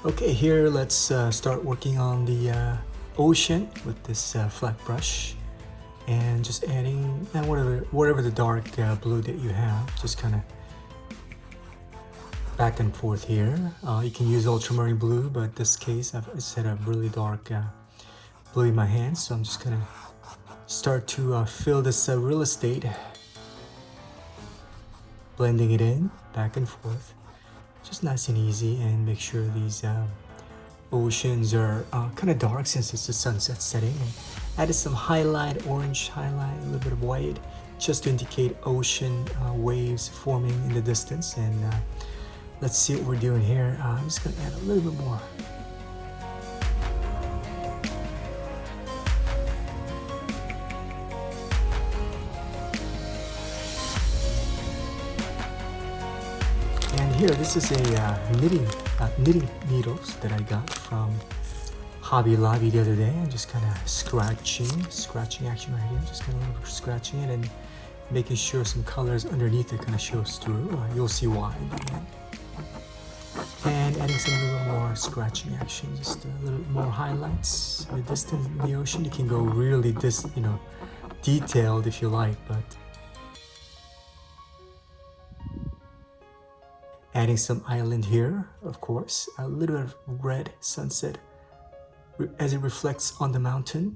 Okay, here let's start working on the ocean with this flat brush and just adding whatever the dark blue that you have, just kind of back and forth here. You can use ultramarine blue, but in this case I've set a really dark blue in my hand, so I'm just gonna start to fill this real estate, blending it in back and forth, just nice and easy, and make sure these oceans are kind of dark since it's the sunset setting, and added some highlight, orange highlight, a little bit of white, just to indicate ocean waves forming in the distance. And let's see what we're doing here. I'm just gonna add a little bit more. And here, this is a knitting needles that I got from Hobby Lobby the other day. I'm just kind of scratching action right here. Just kind of scratching it and making sure some colors underneath it kind of shows through. You'll see why in the end. And adding some little more scratching action, just a little bit more highlights. The distance in the ocean, you can go really detailed if you like, but adding some island here, of course, a little bit of red sunset as it reflects on the mountain.